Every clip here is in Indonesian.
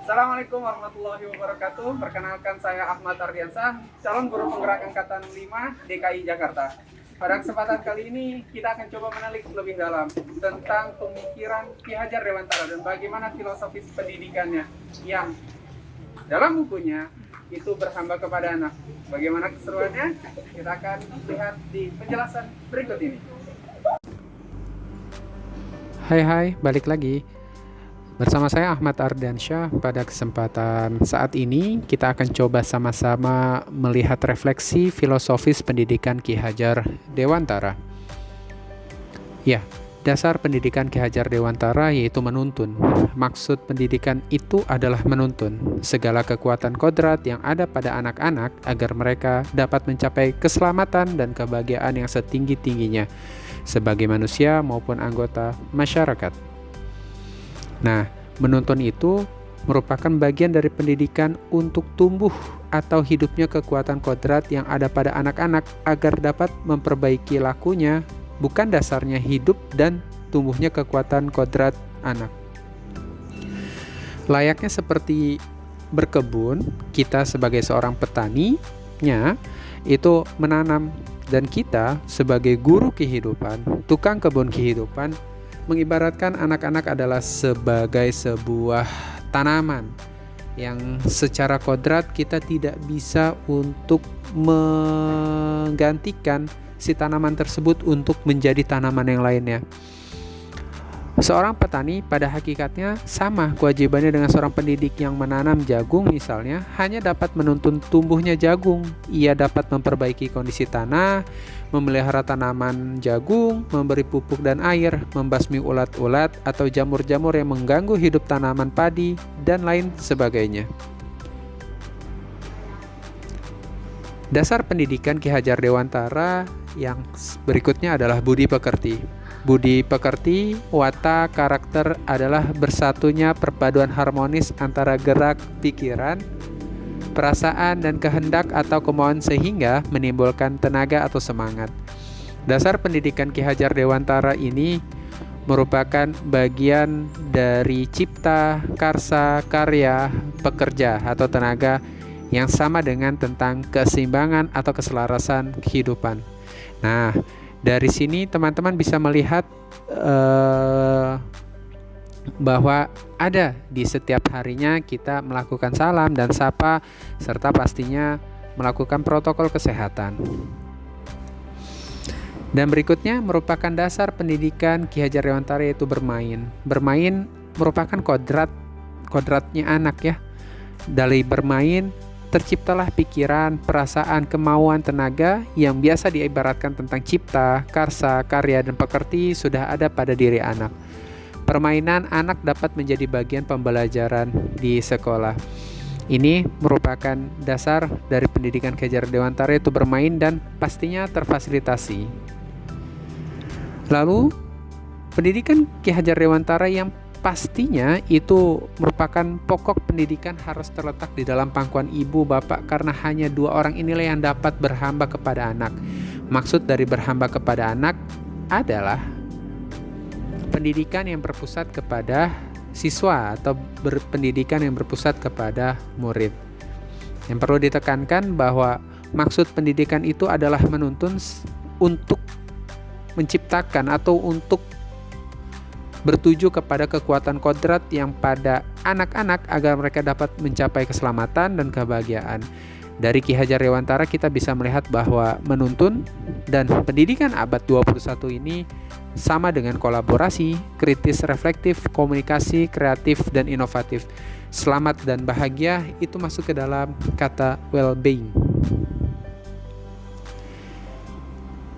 Assalamualaikum warahmatullahi wabarakatuh. Perkenalkan saya Ahmad Ardiansah, calon guru penggerak angkatan 5 DKI Jakarta. Pada kesempatan kali ini kita akan coba menelik lebih dalam tentang pemikiran Ki Hajar Dewantara dan bagaimana filosofis pendidikannya yang dalam bukunya itu berhamba kepada anak. Bagaimana keseruannya? Kita akan lihat di penjelasan berikut ini. Hai, balik lagi. Bersama saya Ahmad Ardiansyah. Pada kesempatan saat ini kita akan coba sama-sama melihat refleksi filosofis pendidikan Ki Hajar Dewantara. Ya, dasar pendidikan Ki Hajar Dewantara yaitu menuntun. Maksud pendidikan itu adalah menuntun segala kekuatan kodrat yang ada pada anak-anak agar mereka dapat mencapai keselamatan dan kebahagiaan yang setinggi-tingginya sebagai manusia maupun anggota masyarakat. Nah, menuntun itu merupakan bagian dari pendidikan untuk tumbuh atau hidupnya kekuatan kodrat yang ada pada anak-anak agar dapat memperbaiki lakunya, bukan dasarnya hidup dan tumbuhnya kekuatan kodrat anak. Layaknya seperti berkebun, kita sebagai seorang petaninya itu menanam, dan kita sebagai guru kehidupan, tukang kebun kehidupan, mengibaratkan anak-anak adalah sebagai sebuah tanaman yang secara kodrat kita tidak bisa untuk menggantikan si tanaman tersebut untuk menjadi tanaman yang lainnya. Seorang petani pada hakikatnya sama kewajibannya dengan seorang pendidik yang menanam jagung misalnya, hanya dapat menuntun tumbuhnya jagung. Ia dapat memperbaiki kondisi tanah, memelihara tanaman jagung, memberi pupuk dan air, membasmi ulat-ulat atau jamur-jamur yang mengganggu hidup tanaman padi, dan lain sebagainya. Dasar pendidikan Ki Hajar Dewantara yang berikutnya adalah budi pekerti. Budi pekerti, watak, karakter adalah bersatunya perpaduan harmonis antara gerak pikiran, perasaan, dan kehendak atau kemauan sehingga menimbulkan tenaga atau semangat. Dasar pendidikan Ki Hajar Dewantara ini merupakan bagian dari cipta, karsa, karya, pekerja atau tenaga yang sama dengan tentang keseimbangan atau keselarasan kehidupan. Nah, dari sini teman-teman bisa melihat bahwa ada di setiap harinya kita melakukan salam dan sapa serta pastinya melakukan protokol kesehatan. Dan berikutnya merupakan dasar pendidikan Ki Hajar Dewantara yaitu bermain. Bermain merupakan kodratnya anak ya. Dari bermain terciptalah pikiran, perasaan, kemauan, tenaga yang biasa diibaratkan tentang cipta, karsa, karya, dan pekerti sudah ada pada diri anak. Permainan anak dapat menjadi bagian pembelajaran di sekolah. Ini merupakan dasar dari pendidikan Ki Hajar Dewantara yaitu bermain dan pastinya terfasilitasi. Lalu, pendidikan Ki Hajar Dewantara yang pastinya itu merupakan pokok pendidikan harus terletak di dalam pangkuan ibu bapak karena hanya dua orang inilah yang dapat berhamba kepada anak. Maksud dari berhamba kepada anak adalah pendidikan yang berpusat kepada siswa atau pendidikan yang berpusat kepada murid. Yang perlu ditekankan bahwa maksud pendidikan itu adalah menuntun untuk menciptakan atau untuk bertuju kepada kekuatan kodrat yang pada anak-anak agar mereka dapat mencapai keselamatan dan kebahagiaan. Dari Ki Hajar Dewantara kita bisa melihat bahwa menuntun dan pendidikan abad 21 ini sama dengan kolaborasi, kritis, reflektif, komunikasi, kreatif, dan inovatif. Selamat dan bahagia itu masuk ke dalam kata well-being.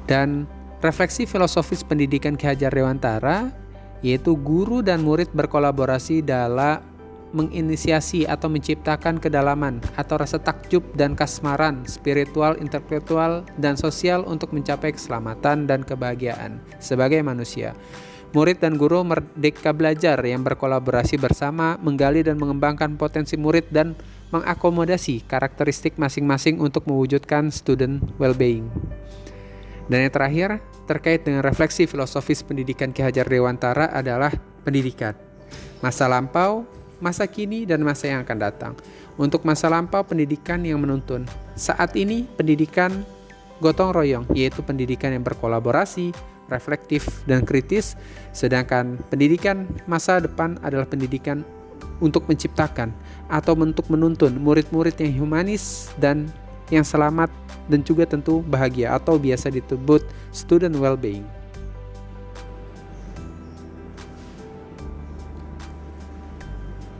Dan refleksi filosofis pendidikan Ki Hajar Dewantara yaitu guru dan murid berkolaborasi dalam menginisiasi atau menciptakan kedalaman atau rasa takjub dan kasmaran spiritual, intelektual, dan sosial untuk mencapai keselamatan dan kebahagiaan sebagai manusia. Murid dan guru merdeka belajar yang berkolaborasi bersama, menggali dan mengembangkan potensi murid dan mengakomodasi karakteristik masing-masing untuk mewujudkan student well-being. Dan yang terakhir, terkait dengan refleksi filosofis pendidikan Ki Hajar Dewantara adalah pendidikan. Masa lampau, masa kini dan masa yang akan datang. Untuk masa lampau, pendidikan yang menuntun. Saat ini, pendidikan gotong royong, yaitu pendidikan yang berkolaborasi, reflektif, dan kritis, sedangkan pendidikan masa depan adalah pendidikan untuk menciptakan atau untuk menuntun murid-murid yang humanis dan yang selamat dan juga tentu bahagia atau biasa disebut student well-being.